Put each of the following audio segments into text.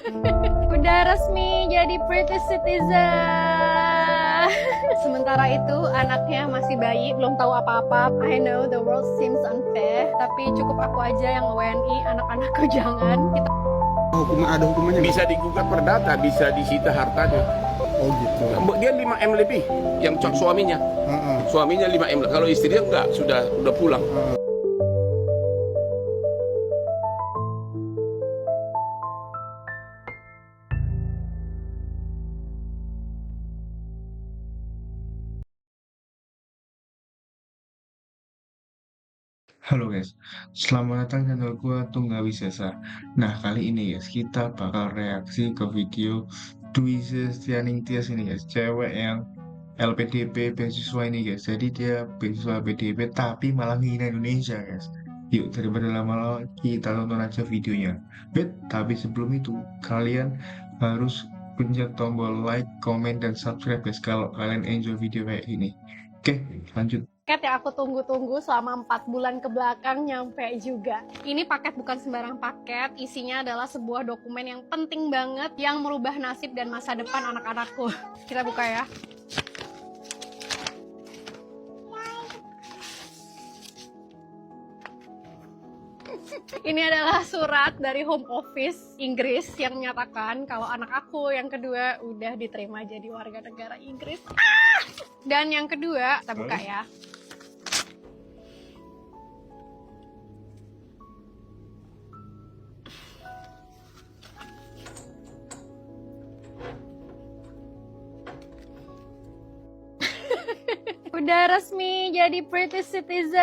Udah resmi jadi British citizen. Sementara itu anaknya masih bayi, belum tahu apa-apa. I know the world seems unfair, tapi cukup aku aja yang WNI, anak-anakku jangan. Kita Ada hukumannya? Bisa digugat perdata, bisa disita hartanya. Oh gitu. Dia 5M lebih yang cok suaminya. Suaminya 5M. Kalau istrinya enggak, udah pulang. Halo guys, selamat datang di channel gua Tunggawi Sesa. Nah kali ini guys, kita bakal reaksi ke video Dwi Sestianing Tias ini guys, cewek yang LPDP beasiswa ini guys. Jadi dia beasiswa LPDP tapi malah ngina Indonesia guys. Yuk daripada lama-lama kita tonton aja videonya. Tapi sebelum itu kalian harus pencet tombol like, comment, dan subscribe guys kalau kalian enjoy video kayak ini. Oke, lanjut. paket yang aku tunggu-tunggu selama 4 bulan ke belakang nyampe juga. Ini paket bukan sembarang paket, isinya adalah sebuah dokumen yang penting banget yang merubah nasib dan masa depan anak-anakku. Kita buka ya. Ini adalah surat dari Home Office Inggris yang menyatakan kalau anak aku yang kedua udah diterima jadi warga negara Inggris. Dan yang kedua, kita buka ya. Udah resmi jadi British citizen.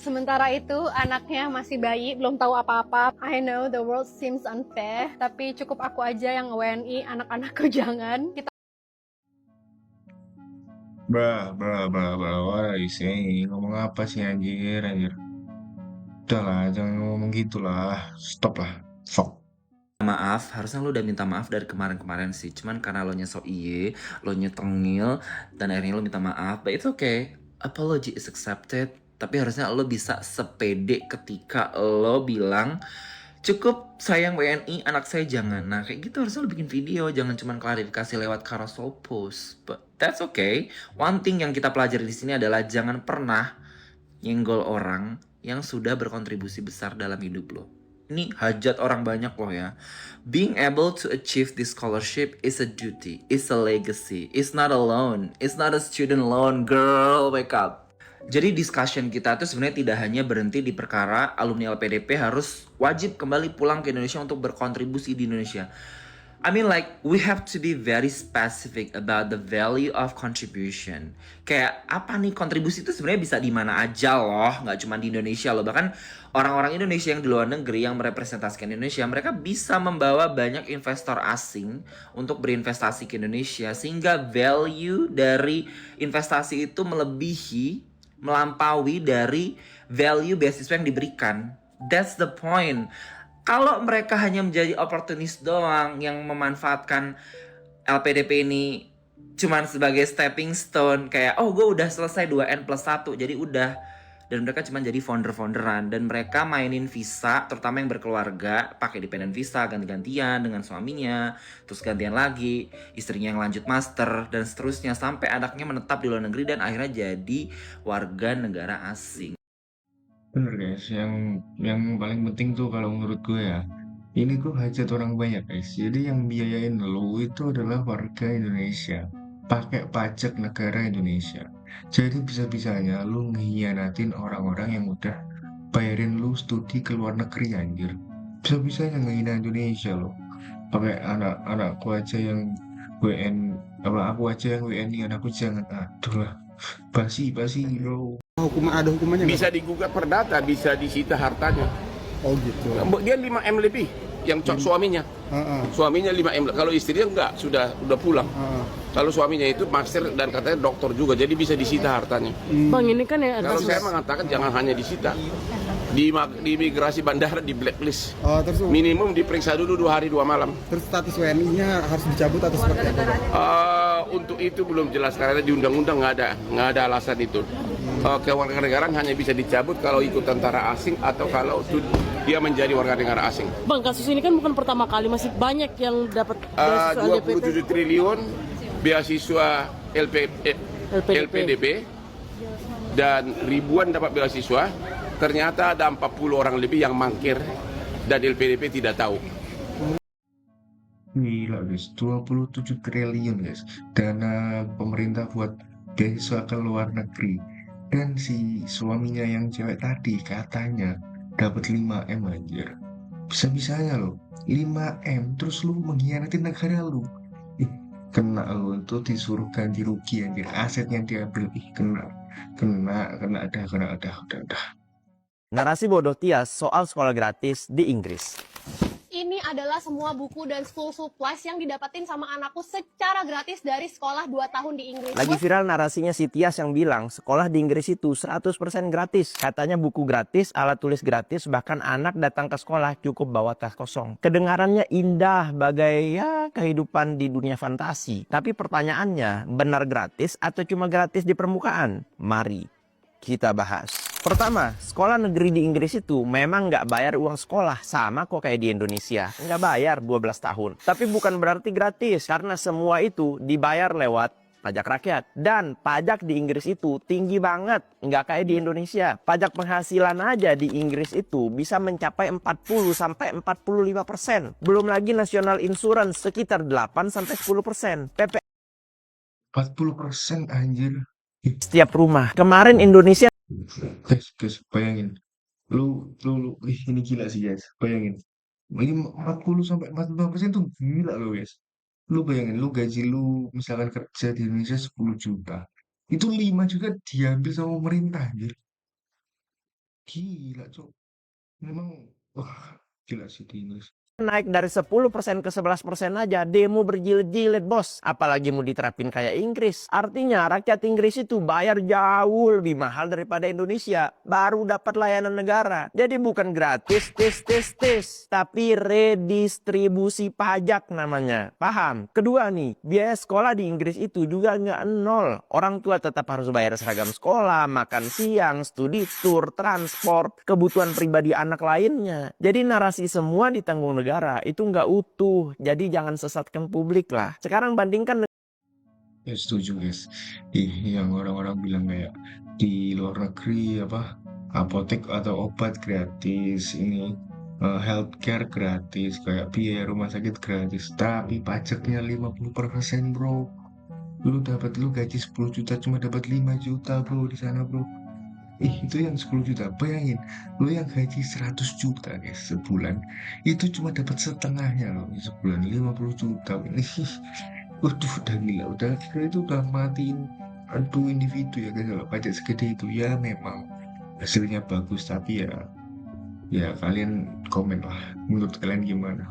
Sementara itu anaknya masih bayi, belum tahu apa-apa. I know the world seems unfair, tapi cukup aku aja yang WNI, anak-anakku jangan. Kita What are you saying? Ngomong apa sih anjir? Udah lah, jangan ngomong gitulah. Stop lah. Fuck. Maaf, harusnya lo udah minta maaf dari kemarin-kemarin sih. Cuman karena lo nyesok iye, lo nyetengil, dan akhirnya lo minta maaf. But it's okay, apology is accepted. Tapi harusnya lo bisa sepede ketika lo bilang, cukup sayang WNI, anak saya jangan. Nah kayak gitu harusnya lo bikin video, jangan cuma klarifikasi lewat carousel post. But that's okay. One thing yang kita pelajari di sini adalah jangan pernah nyenggol orang yang sudah berkontribusi besar dalam hidup lo. Ini hajat orang banyak loh ya. Being able to achieve this scholarship is a duty, is a legacy, it's not a loan, it's not a student loan, girl, wake up. Jadi discussion kita tuh sebenarnya tidak hanya berhenti di perkara alumni LPDP harus wajib kembali pulang ke Indonesia untuk berkontribusi di Indonesia. I mean like we have to be very specific about the value of contribution. Kayak apa nih kontribusi itu sebenarnya bisa di mana aja loh, nggak cuma di Indonesia loh. Bahkan orang-orang Indonesia yang di luar negeri yang merepresentasikan Indonesia, mereka bisa membawa banyak investor asing untuk berinvestasi ke Indonesia sehingga value dari investasi itu melampaui dari value beasiswa yang diberikan. That's the point. Kalau mereka hanya menjadi oportunis doang yang memanfaatkan LPDP ini cuman sebagai stepping stone, kayak oh gue udah selesai 2N+1 jadi udah, dan mereka cuma jadi founder-founderan dan mereka mainin visa, terutama yang berkeluarga pakai dependent visa ganti-gantian dengan suaminya, terus gantian lagi istrinya yang lanjut master dan seterusnya sampai anaknya menetap di luar negeri dan akhirnya jadi warga negara asing. Bener guys, yang paling penting tuh kalau menurut gue ya, ini tuh hajat orang banyak guys. Jadi yang biayain lu itu adalah warga Indonesia, pakai pajak negara Indonesia. Jadi bisa-bisanya lu ngehianatin orang-orang yang udah bayarin lu studi ke luar negeri anjir. Bisa-bisanya ngehina Indonesia lo. Pakai anak-anakku aja yang WN, apa aku aja yang WNI, anakku jangan. Aduh lah, basi bro. Ada hukumannya? Bisa digugat perdata, bisa disita hartanya. Oh gitu. Dia 5M lebih yang cok suaminya. Suaminya 5M. Kalau istrinya enggak, udah pulang. Kalau suaminya itu master dan katanya dokter juga, jadi bisa disita hartanya. Bang, ini kan ya Kalau saya mengatakan jangan hanya disita, di imigrasi bandara di blacklist. Oh, terus Minimum diperiksa dulu 2 hari 2 malam. terus status WNI-nya harus dicabut atau seperti apa? Untuk itu belum jelas karena di undang-undang nggak ada alasan itu. Kewarganegaraan hanya bisa dicabut kalau ikut tentara asing atau kalau dia menjadi warga negara asing. Bang, kasus ini kan bukan pertama kali, masih banyak yang dapat beasiswa LDP. 27 triliun beasiswa LPDP dan ribuan dapat beasiswa. Ternyata ada 40 orang lebih yang mangkir dan LPDP tidak tahu. Gila guys, 27 triliun guys. Dana pemerintah buat beasiswa ke luar negeri. Dan si suaminya yang cewek tadi katanya dapat 5M anjir. Bisa-bisanya loh, 5M terus lu mengkhianati negara lu. Ih, kena lu itu disuruh ganti rugi anjir. Asetnya diambil, kena, udah. Narasi bodoh Tias soal sekolah gratis di Inggris. Ini adalah semua buku dan school supplies yang didapetin sama anakku secara gratis dari sekolah 2 tahun di Inggris. Lagi viral narasinya si Tias yang bilang sekolah di Inggris itu 100% gratis. Katanya buku gratis, alat tulis gratis, bahkan anak datang ke sekolah cukup bawa tas kosong. Kedengarannya indah bagai ya kehidupan di dunia fantasi. Tapi pertanyaannya, benar gratis atau cuma gratis di permukaan? Mari kita bahas. Pertama, sekolah negeri di Inggris itu memang nggak bayar uang sekolah. Sama kok kayak di Indonesia. Nggak bayar 12 tahun. Tapi bukan berarti gratis. Karena semua itu dibayar lewat pajak rakyat. Dan pajak di Inggris itu tinggi banget. Nggak kayak di Indonesia. Pajak penghasilan aja di Inggris itu bisa mencapai 40-45%. Belum lagi national insurance sekitar 8-10%. 40% anjir. Setiap rumah. Kemarin Indonesia Guys, bayangin. Ini gila sih guys. Bayangin. Ini 40-45% tuh gila loh guys. Lu bayangin, lu gaji lu misalkan kerja di Indonesia 10 juta. Itu 5 juga diambil sama pemerintah anjir. Gila, Cok. Memang, wah, gila sih di Inggris. naik dari 10% ke 11% aja, demo berjilid-jilid bos. Apalagi mau diterapin kayak Inggris. Artinya rakyat Inggris itu bayar jauh lebih mahal daripada Indonesia. Baru dapat layanan negara. Jadi bukan gratis, tapi redistribusi pajak namanya. Paham? Kedua nih, biaya sekolah di Inggris itu juga nggak nol. Orang tua tetap harus bayar seragam sekolah, makan siang, studi tour, transport, kebutuhan pribadi anak lainnya. Jadi narasi semua ditanggung negara itu nggak utuh, jadi jangan sesatkan publik lah. Sekarang bandingkan. Ya setuju guys. Yang orang-orang bilang kayak di luar negeri apa apotek atau obat gratis, ini healthcare gratis, kayak biaya rumah sakit gratis, tapi pajaknya 50% bro. Lu gaji 10 juta cuma dapat 5 juta bro di sana bro. Itu yang 10 juta, bayangin, lo yang gaji 100 juta guys sebulan, itu cuma dapat setengahnya loh sebulan 50 juta. Waduh, udah gila, udah kira itu udah matiin aduh individu ya guys. Kalau pajak segede itu ya memang hasilnya bagus, tapi ya kalian komen lah, menurut kalian gimana?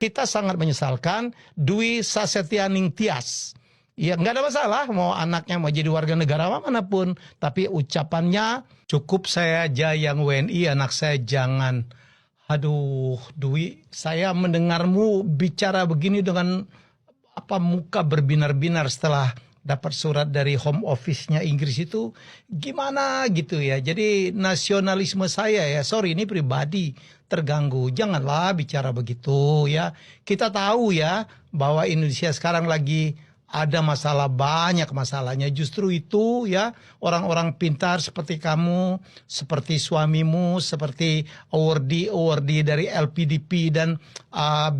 Kita sangat menyesalkan Dwi Sasetyaning Tias. Ya nggak ada masalah mau anaknya mau jadi warga negara manapun, tapi ucapannya cukup saya aja yang WNI, anak saya jangan. Aduh Dwi, saya mendengarmu bicara begini dengan muka berbinar-binar setelah dapat surat dari home office-nya Inggris itu gimana gitu ya. Jadi nasionalisme saya ya, sorry ini pribadi terganggu. Janganlah bicara begitu ya. Kita tahu ya bahwa Indonesia sekarang lagi ada masalah, banyak masalahnya. Justru itu ya, orang-orang pintar seperti kamu, seperti suamimu, seperti awardee dari LPDP dan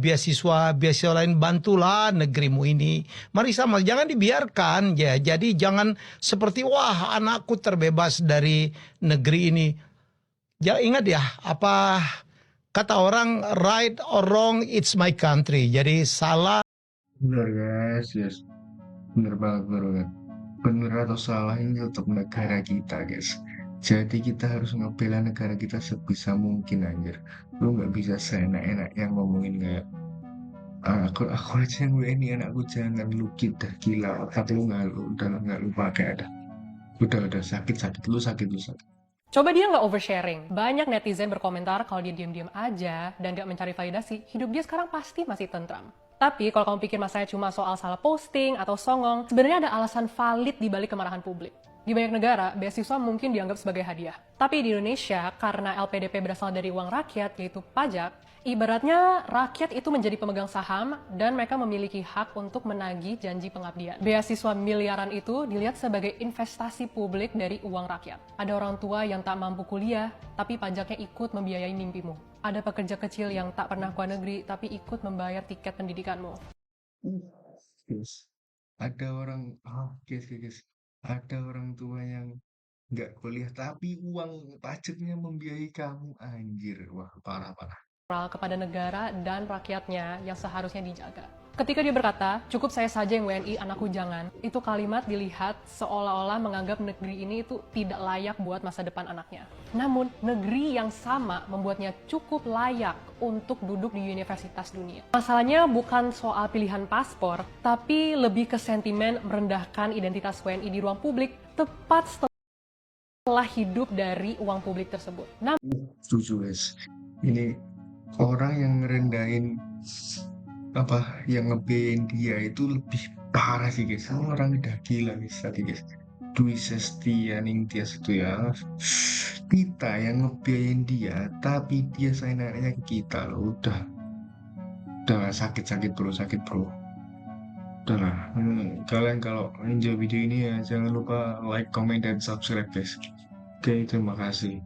beasiswa lain, bantulah negerimu ini. Mari sama, jangan dibiarkan ya. Jadi jangan seperti wah anakku terbebas dari negeri ini. Ya ingat ya, apa kata orang, right or wrong it's my country. Jadi salah. Benar guys, yes. Bener banget. Bener atau salah ini tetap negara kita guys. Jadi kita harus ngebela negara kita sebisa mungkin anjir. Lu nggak bisa seenak-enak yang ngomongin kayak aku aja yang WNI, anakku jangan, lu kita gila. Tapi lu nggak lu pakai ada. Udah sakit lu sakit. Coba dia nggak oversharing. Banyak netizen berkomentar kalau dia diam-diam aja dan nggak mencari validasi, hidup dia sekarang pasti masih tentram. Tapi kalau kamu pikir masalahnya cuma soal salah posting atau songong, sebenarnya ada alasan valid di balik kemarahan publik. Di banyak negara, beasiswa mungkin dianggap sebagai hadiah. Tapi di Indonesia, karena LPDP berasal dari uang rakyat, yaitu pajak, ibaratnya rakyat itu menjadi pemegang saham dan mereka memiliki hak untuk menagih janji pengabdian. Beasiswa miliaran itu dilihat sebagai investasi publik dari uang rakyat. Ada orang tua yang tak mampu kuliah, tapi pajaknya ikut membiayai mimpimu. Ada pekerja kecil yang tak pernah ke luar negeri, tapi ikut membayar tiket pendidikanmu. Guys, ada orang, guys. Ada orang tua yang nggak kuliah tapi uang pajaknya membiayai kamu, anjir, wah parah. Kepada negara dan rakyatnya yang seharusnya dijaga. Ketika dia berkata, cukup saya saja yang WNI, anakku jangan, itu kalimat dilihat seolah-olah menganggap negeri ini itu tidak layak buat masa depan anaknya. Namun, negeri yang sama membuatnya cukup layak untuk duduk di universitas dunia. Masalahnya bukan soal pilihan paspor, tapi lebih ke sentimen merendahkan identitas WNI di ruang publik tepat setelah hidup dari uang publik tersebut. Setuju guys, ini orang yang ngerendahin yang ngebein dia itu lebih parah sih guys. Orang udah gila guys tadi guys. Dwi Sestianing Tias itu ya, kita yang ngebiayain dia tapi dia sayang-sayangnya ke kita loh. Udah sakit bro. Udah lah, kalian kalau enjoy video ini ya jangan lupa like, comment, dan subscribe guys. Oke, terima kasih.